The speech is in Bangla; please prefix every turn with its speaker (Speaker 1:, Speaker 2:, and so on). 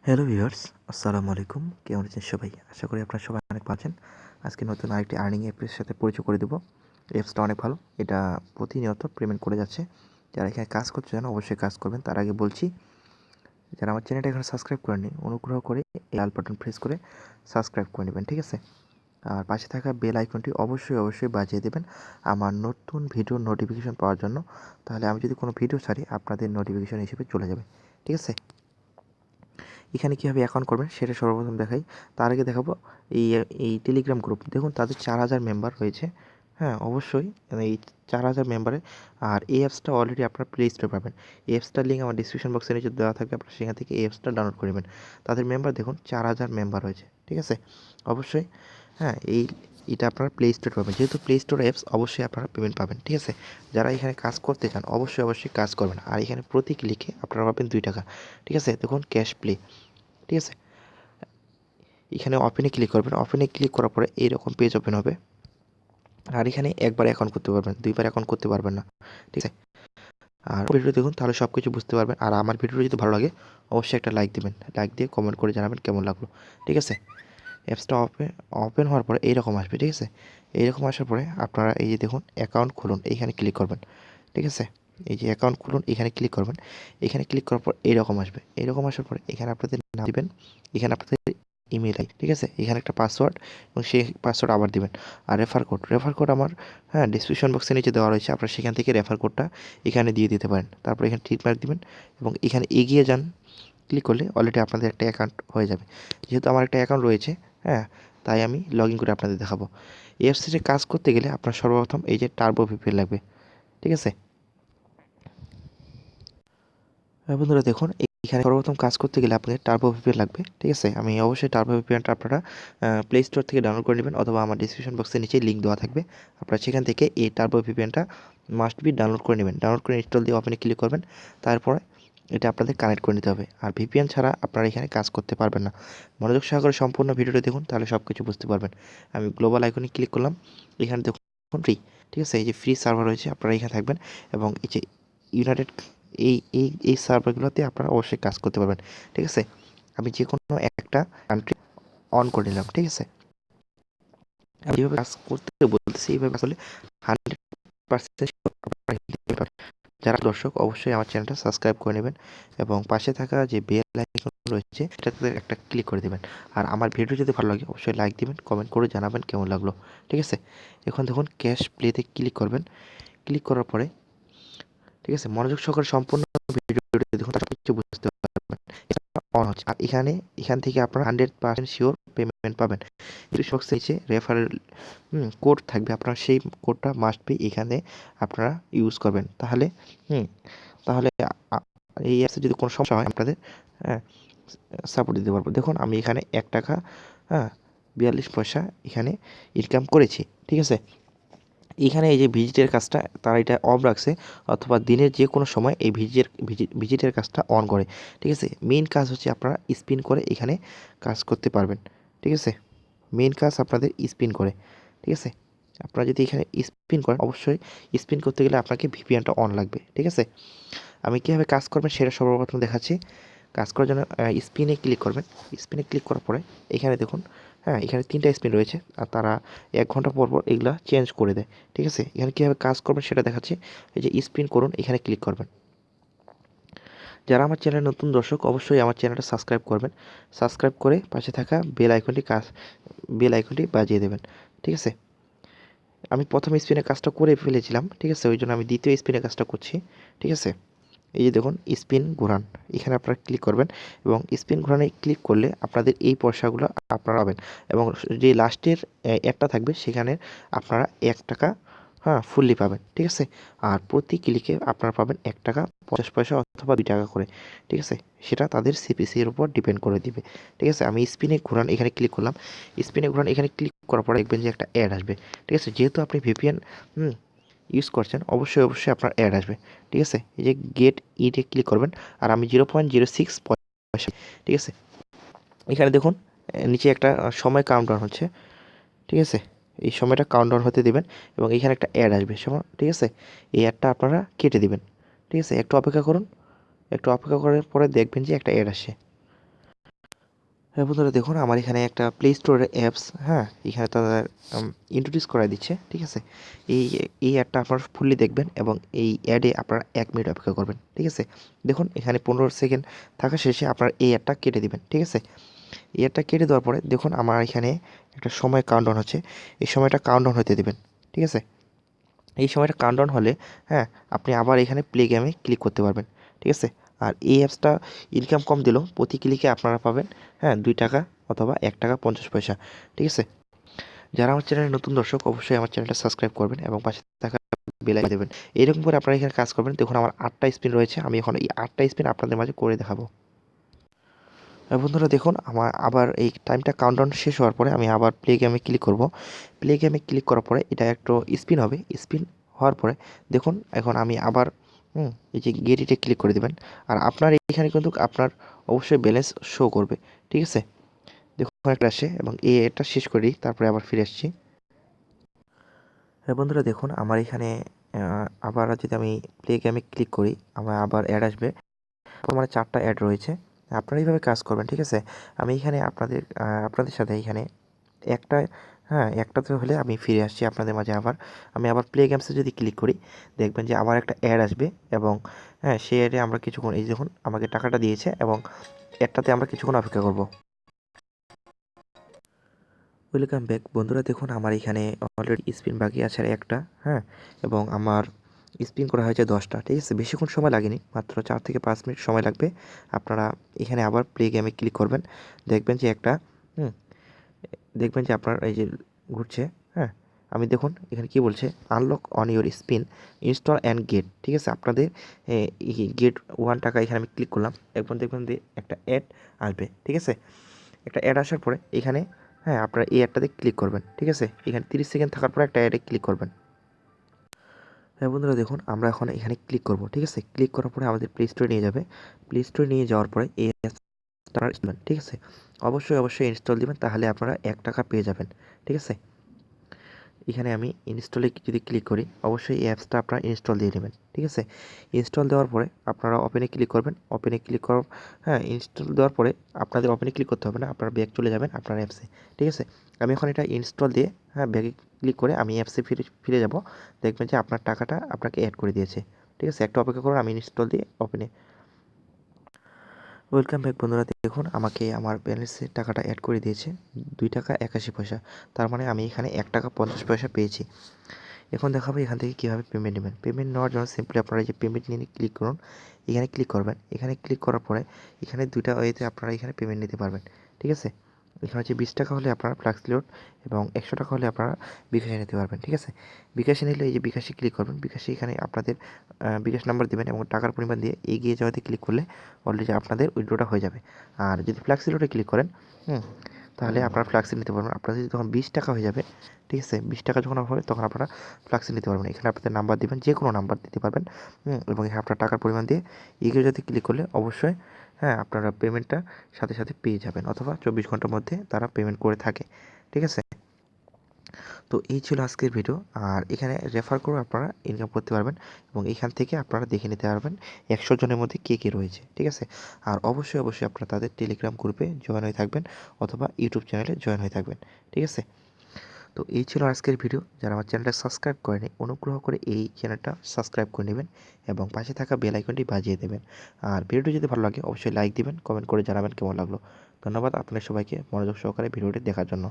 Speaker 1: হ্যালো ভিউয়ার্স, আসসালামু আলাইকুম। কেমন আছেন সবাই? আশা করি আপনারা সবাই অনেক ভালো আছেন। আজকে নতুন আরেকটি আর্নিং অ্যাপের সাথে পরিচয় করে দেবো। অ্যাপসটা অনেক ভালো। এটা প্রতিনিয়ত পেমেন্ট করে যাচ্ছে। যারা এখানে কাজ করতে চান অবশ্যই কাজ করবেন। তার আগে বলছি, যারা আমার চ্যানেলটা এখনো সাবস্ক্রাইব করেননি, অনুগ্রহ করে এই লাল বাটন প্রেস করে সাবস্ক্রাইব করে নেবেন, ঠিক আছে? আর পাশে থাকা বেল আইকনটি অবশ্যই বাজিয়ে দেবেন আমার নতুন ভিডিওর নোটিফিকেশন পাওয়ার জন্য। তাহলে আমি যদি কোনো ভিডিও ছাড়ি আপনাদের নোটিফিকেশন হিসেবে চলে যাবে, ঠিক আছে? এখানে কীভাবে অ্যাকাউন্ট করবেন সেটা সর্বপ্রথম দেখাই। তার আগে দেখাবো এই টেলিগ্রাম গ্রুপ। দেখুন তাদের 4000 মেম্বার রয়েছে। হ্যাঁ, অবশ্যই এই 4000 মেম্বারে। আর এই অ্যাপসটা অলরেডি আপনার প্লে স্টোরে পাবেন। এই অ্যাপসটার লিঙ্ক আমার ডিসক্রিপশন বক্সের নিচে দেওয়া থাকবে, আপনারা সেখান থেকে এই অ্যাপসটা ডাউনলোড করে নেবেন। তাদের মেম্বার দেখুন 4000 মেম্বার রয়েছে, ঠিক আছে? অবশ্যই হ্যাঁ, এটা আপনারা প্লে স্টোরে পাবেন। যেহেতু প্লে স্টোর অ্যাপস, অবশ্যই আপনারা পেমেন্ট পাবেন, ঠিক আছে? যারা এখানে কাজ করতে চান অবশ্যই কাজ করবেন। আর এখানে প্রতি ক্লিকে আপনারা পাবেন 2 টাকা, ঠিক আছে? দেখুন ক্যাশ প্লে, ঠিক আছে? এখানে ওপেনে ক্লিক করবেন। ওপেনে ক্লিক করার পরে এইরকম পেজ ওপেন হবে। আর এখানে একবার অ্যাকাউন্ট করতে পারবেন, দুইবার অ্যাকাউন্ট করতে পারবেন না, ঠিক আছে? আর ভিডিও দেখুন, তাহলে সব কিছু বুঝতে পারবেন। আর আমার ভিডিওটা যদি ভালো লাগে অবশ্যই একটা লাইক দিবেন। লাইক দিয়ে কমেন্ট করে জানাবেন কেমন লাগলো, ঠিক আছে? অ্যাপসটা ওপেন হওয়ার পরে এইরকম আসবে, ঠিক আছে? এইরকম আসার পরে আপনারা এই যে দেখুন অ্যাকাউন্ট খুলুন, এইখানে ক্লিক করবেন, ঠিক আছে? এই যে অ্যাকাউন্ট খুলুন, এখানে ক্লিক করবেন। এখানে ক্লিক করার পর এইরকম আসবে। এইরকম আসার পরে এখানে আপনাদের নাম দিবেন, এখানে আপনাদের ইমেল আইডি, ঠিক আছে? এখানে একটা পাসওয়ার্ড এবং সেই পাসওয়ার্ড আবার দিবেন। আর রেফার কোড আমার ডিসক্রিপশন বক্সের নিচে দেওয়া রয়েছে, আপনারা সেখান থেকে রেফার কোডটা এখানে দিয়ে দিতে পারেন। তারপর এখানে টিক মার্ক দিবেন এবং এখানে এগিয়ে যান। ক্লিক করলে অলরেডি আপনাদের একটা অ্যাকাউন্ট হয়ে যাবে। যেহেতু আমার একটা অ্যাকাউন্ট রয়েছে, হ্যাঁ, তাই আমি লগ ইন করে আপনাদের দেখাবো। এই ওয়েবসাইটে কাজ করতে গেলে আপনার সর্বপ্রথম এই যে টার্বো ভিপিএন লাগবে, ঠিক আছে? বন্ধুরা দেখুন, এখানে সর্বপ্রথম কাজ করতে গেলে আপনাদের টার্বো ভিপিএন লাগবে, ঠিক আছে? আমি অবশ্যই টার্বো ভিপিএনটা আপনারা প্লে স্টোর থেকে ডাউনলোড করে নেবেন, অথবা আমার ডিসক্রিপশন বক্সের নিচে লিঙ্ক দেওয়া থাকবে। আপনারা সেখান থেকে এই টার্বো ভিপিএনটা মাস্ট বি ডাউনলোড করে নেবেন। ডাউনলোড করে ইনস্টল দিয়ে ওপেনে ক্লিক করবেন। তারপরে এটা আপনাদের কানেক্ট করে নিতে হবে। আর ভিপিএন ছাড়া আপনারা এখানে কাজ করতে পারবেন না। মনোযোগ সহকারে সম্পূর্ণ ভিডিওটা দেখুন, তাহলে সব কিছু বুঝতে পারবেন। আমি গ্লোবাল আইকনে ক্লিক করলাম। এখানে দেখুন ফ্রি, ঠিক আছে? এই যে ফ্রি সার্ভার রয়েছে, আপনারা এখানে থাকবেন এবং এই যে ইউনাইটেড এই সার্ভারগুলোতে আপনারা অবশ্যই কাজ করতে পারবেন, ঠিক আছে? আমি যে কোনো একটা কান্ট্রি অন করে নিলাম, ঠিক আছে? আমি যেভাবে কাজ করতে বলতেছি এইভাবে আসলে 100% যারা দর্শক অবশ্যই আমার চ্যানেলটা সাবস্ক্রাইব করে নেবেন এবং পাশে থাকা যে বেল আইকন রয়েছে সেটাতে একটা ক্লিক করে দেবেন। আর আমার ভিডিও যদি ভালো লাগে অবশ্যই লাইক দিবেন, কমেন্ট করে জানাবেন কেমন লাগলো, ঠিক আছে? এখন দেখুন ক্যাশ প্লেতে ক্লিক করবেন। ক্লিক করার পরে, ঠিক আছে, মনোযোগ সহকারে সম্পূর্ণ ভিডিওটি দেখুন, তারপর কিছু বুঝতে পারবেন। অন হচ্ছে। আর এখান থেকে আপনারা 100% শিওর পেমেন্ট পাবেন। ডিসক্রিপশন নিচে রেফারেল কোড থাকবে, আপনারা সেই কোডটা মাস্ট বি এখানে আপনারা ইউজ করবেন। তাহলে তাহলে এই অ্যাপসে যদি কোনো সমস্যা হয় আপনাদের সাপোর্ট দিতে পারবো। দেখুন আমি এখানে 1 টাকা 42 পয়সা এখানে ইনকাম করেছি, ঠিক আছে? এখানে এই যে ভিজিটের কাজটা তারা এটা অফ রাখছে, অথবা দিনের যে কোনো সময় এই ভিজিটের কাজটা অন করে, ঠিক আছে? মেইন কাজ হচ্ছে আপনারা স্পিন করে এখানে কাজ করতে পারবেন, ঠিক আছে? মেইন কাজ আপনাদের স্পিন করে, ঠিক আছে? আপনারা যদি এখানে স্পিন করেন অবশ্যই স্পিন করতে গেলে আপনাকে ভিপিএনটা অন লাগবে, ঠিক আছে? আমি কীভাবে কাজ করবেন সেটা সর্বপ্রথম দেখাচ্ছি। কাজ করার জন্য স্পিনে ক্লিক করবেন। স্পিনে ক্লিক করার পরে এখানে দেখুন, এখানে 3টা স্পিন রয়েছে। আর তারা 1 ঘন্টা পর এগুলা চেঞ্জ করে দেয়, ঠিক আছে? এখানে কীভাবে কাজ করবেন সেটা দেখাচ্ছি। এই যে স্পিন করুন, এখানে ক্লিক করবেন। যারা আমার চ্যানেলের নতুন দর্শক অবশ্যই আমার চ্যানেলটা সাবস্ক্রাইব করবেন। সাবস্ক্রাইব করে পাশে থাকা বেল আইকনটি বাজিয়ে দেবেন, ঠিক আছে? আমি প্রথম স্পিনের কাজটা করে ফেলেছিলাম, ঠিক আছে? ওই জন্য আমি দ্বিতীয় স্পিনের কাজটা করছি, ঠিক আছে? এই যে দেখুন স্পিন ঘোরান, এখানে আপনারা ক্লিক করবেন এবং স্পিন ঘোরানে ক্লিক করলে আপনাদের এই পয়সাগুলো আপনারা পাবেন। এবং যে লাস্টের একটা থাকবে সেখানে আপনারা 1 টাকা ফুললি পাবেন, ঠিক আছে? আর প্রতি ক্লিকে আপনারা পাবেন 1 টাকা 50 পয়সা অথবা 2 টাকা করে, ঠিক আছে? সেটা তাদের সিপিসির উপর ডিপেন্ড করে দিবে, ঠিক আছে? আমি স্পিনে ঘোরান এখানে ক্লিক করলাম। স্পিনে ঘোরান এখানে ক্লিক করার পরে দেখবেন যে একটা অ্যাড আসবে, ঠিক আছে? যেহেতু আপনি ভিপিএন ইউজ করছেন অবশ্যই আপনার অ্যাড আসবে, ঠিক আছে? এই যে গেট ইটে ক্লিক করবেন। আর আমি 0.06 পয়সা, ঠিক আছে? এখানে দেখুন নিচে একটা সময় কাউন্টডাউন হচ্ছে, ঠিক আছে? এই সময়টা কাউন্টডাউন হতে দেবেন এবং এখানে একটা অ্যাড আসবে সময়, ঠিক আছে? এই অ্যাডটা আপনারা কেটে দিবেন, ঠিক আছে? একটু অপেক্ষা করুন। একটু অপেক্ষা করার পরে দেখবেন যে একটা অ্যাড আসে। হ্যাঁ বন্ধুরা, দেখুন আমার এখানে একটা প্লে স্টোরের অ্যাপস, হ্যাঁ, এখানে তাদের ইন্ট্রোডিউস করাই দিচ্ছে, ঠিক আছে। এই এই অ্যাডটা আপনারা ফুললি দেখবেন এবং এই অ্যাডে আপনারা 1 মিনিট অপেক্ষা করবেন, ঠিক আছে। দেখুন এখানে 15 সেকেন্ড থাকা শেষে আপনারা এই অ্যাডটা কেটে দিবেন, ঠিক আছে। এই অ্যাডটা কেটে দেওয়ার পরে দেখুন আমার এখানে একটা সময় কাউন্টডাউন হচ্ছে, এই সময়টা কাউন্টডাউন হতে দেবেন, ঠিক আছে। এই সময়টা কাউন্টডাউন হলে, হ্যাঁ, আপনি আবার এখানে প্লে গেমে ক্লিক করতে পারবেন, ঠিক আছে। আর এই অ্যাপসটা ইনকাম কম দিলেও প্রতি ক্লিকে আপনারা পাবেন, হ্যাঁ, 2 টাকা অথবা 1 টাকা 50 পয়সা, ঠিক আছে। যারা আমার চ্যানেলে নতুন দর্শক অবশ্যই আমার চ্যানেলটা সাবস্ক্রাইব করবেন এবং পাশে থাকা বেল আইকন দেবেন। এরকম করে আপনারা এখানে কাজ করবেন। দেখুন আমার 8টা স্পিন রয়েছে, আমি এখন এই 8টা স্পিন আপনাদের মাঝে করে দেখাবো। বন্ধুরা দেখুন আমার আবার এই টাইমটা কাউন্টডাউন শেষ হওয়ার পরে আমি আবার প্লে গেমে ক্লিক করব। প্লে গেমে ক্লিক করার পরে এটা একটু স্পিন হবে, স্পিন হওয়ার পরে দেখুন এখন আমি আবার এই যে গেট ইটে ক্লিক করে দেবেন। আর আপনার এখানে কিন্তু আপনার অবশ্যই ব্যালেন্স শো করবে, ঠিক আছে। দেখুন একটা আসে এবং এটা শেষ করি, তারপরে আবার ফিরে আসছি। হ্যাঁ বন্ধুরা দেখুন আমার এখানে আবার যদি আমি প্লে গেমে ক্লিক করি আমার আবার অ্যাড আসবে। আমার 4টা অ্যাড রয়েছে, আপনারা এইভাবে কাজ করবেন, ঠিক আছে। আমি এখানে আপনাদের সাথে এখানে একটা, হ্যাঁ, একটাতে হলে আমি ফিরে আসছি আপনাদের মাঝে আবার। আমি আবার প্লে গেমসে যদি ক্লিক করি দেখবেন যে আবার একটা অ্যাড আসবে এবং হ্যাঁ সেই অ্যাডে আমরা কিছুক্ষণ, এই দেখুন আমাকে টাকাটা দিয়েছে এবং অ্যাডটাতে আমরা কিছুক্ষণ অপেক্ষা করব। ওয়েলকাম ব্যাক বন্ধুরা, দেখুন আমার এখানে অলরেডি স্পিন বাকি আছে আর একটা, হ্যাঁ, এবং আমার স্পিন করা হয়েছে 10টা, ঠিক আছে। বেশিক্ষণ সময় লাগেনি, মাত্র 4 থেকে 5 মিনিট সময় লাগবে। আপনারা এখানে আবার প্লে গেমে ক্লিক করবেন, দেখবেন যে একটা দেখবেন যে আপনার এই যে ঘুরছে, হ্যাঁ। আমি দেখুন এখানে কি বলছে, unlock on your spin install and get, ঠিক আছে। আপনাদের গেট 1 টাকা, এখানে আমি ক্লিক করলাম, এখন দেখবেন যে একটা অ্যাড আসবে, ঠিক আছে। একটা অ্যাড আসার পরে এখানে, হ্যাঁ, আপনারা এই অ্যাডটাতে ক্লিক করবেন, ঠিক আছে। এখানে 30 সেকেন্ড থাকার পরে একটা অ্যাডে ক্লিক করবেন। হ্যাঁ বন্ধুরা দেখুন আমরা এখন এখানে ক্লিক করব, ঠিক আছে। ক্লিক করার পরে আমাদের প্লে স্টোরে নিয়ে যাবে। প্লে স্টোরে নিয়ে যাওয়ার পরে এই অ্যাপসটা ইনস্টল, ঠিক আছে। অবশ্যই ইনস্টল দিবেন, তাহলে আপনারা 1 টাকা পেয়ে যাবেন, ঠিক আছে। এখানে আমি ইনস্টলে যদি ক্লিক করি অবশ্যই এই অ্যাপসটা আপনারা ইনস্টল দিয়ে নেবেন, ঠিক আছে। ইনস্টল দেওয়ার পরে আপনারা ওপেনে ক্লিক করবেন, ওপেনে ক্লিক করার, হ্যাঁ, ইনস্টল দেওয়ার পরে আপনাদের ওপেনে ক্লিক করতে হবে না, আপনারা ব্যাক চলে যাবেন আপনার অ্যাপসে, ঠিক আছে। আমি এখন এটা ইনস্টল দিয়ে, হ্যাঁ, ব্যাকে ক্লিক করে আমি অ্যাপসে ফিরে যাব। দেখবেন যে আপনার টাকাটা আপনাকে অ্যাড করে দিয়েছে, ঠিক আছে। একটু অপেক্ষা করুন, আমি ইনস্টল দিয়ে ওপেনে। ওয়েলকাম ব্যাক বন্ধুরা, দেখুন আমাকে আমার ব্যালেন্সে টাকাটা অ্যাড করে দিয়েছে 2 টাকা 81 পয়সা। তার মানে আমি এখানে 1 টাকা 50 পয়সা পেয়েছি। এখন দেখাবো এখান থেকে কীভাবে পেমেন্ট নেবেন। পেমেন্ট নেওয়ার জন্য সিম্পলি আপনারা যে পেমেন্ট নিয়ে ক্লিক করুন, এখানে ক্লিক করবেন। এখানে ক্লিক করার পরে এখানে 2টা ওয়েতে আপনারা এখানে পেমেন্ট নিতে পারবেন, ঠিক আছে। এখানে হচ্ছে 20 টাকা হলে আপনারা ফ্লাক্স লোড এবং 100 টাকা হলে আপনারা বিকাশে নিতে পারবেন, ঠিক আছে। বিকাশে নিলে এই যে বিকাশে ক্লিক করবেন, বিকাশে এখানে আপনাদের বিকাশ নাম্বার দেবেন এবং টাকার পরিমাণ দিয়ে এগিয়ে যাওয়াতে ক্লিক করলে অলরেডি আপনাদের উইথড্রটা হয়ে যাবে। আর যদি ফ্লাক্সি লোডে ক্লিক করেন, তাহলে আপনারা ফ্লাক্সি নিতে পারবেন। আপনাদের যদি তখন 20 টাকা হয়ে যাবে, ঠিক আছে, 20 টাকা যখন হবে তখন আপনারা ফ্লাক্সি নিতে পারবেন। এখানে আপনাদের নাম্বার দিবেন, যে কোনো নাম্বার দিতে পারবেন, এবং এখানে আপনার টাকার পরিমাণ দিয়ে এগিয়ে যেতে ক্লিক করলে অবশ্যই, হ্যাঁ, আপনারা পেমেন্টটা সাথে সাথে পেয়ে যাবেন অথবা 24 ঘন্টার মধ্যে তারা পেমেন্ট করে থাকে, ঠিক আছে। তো এই ছিল আজকের ভিডিও। আর এখানে রেফার করে আপনারা ইনকাম করতে পারবেন এবং এখান থেকে আপনারা দেখে নিতে পারবেন 100 জনের মধ্যে কে কে রয়েছে, ঠিক আছে। আর অবশ্যই আপনারা তাদের টেলিগ্রাম গ্রুপে জয়েন হয়ে থাকবেন অথবা ইউটিউব চ্যানেলে জয়েন হয়ে থাকবেন, ঠিক আছে। তো এই ছিল আজকের ভিডিও। যারা আমার চ্যানেলটা সাবস্ক্রাইব করেনি অনুগ্রহ করে এই চ্যানেলটা সাবস্ক্রাইব করে নেবেন এবং পাশে থাকা বেল আইকনটি বাজিয়ে দেবেন। আর ভিডিওটি যদি ভালো লাগে অবশ্যই লাইক দিবেন, কমেন্ট করে জানাবেন কেমন লাগলো। ধন্যবাদ আপনাদের সবাইকে মনোযোগ সহকারে ভিডিওটি দেখার জন্য।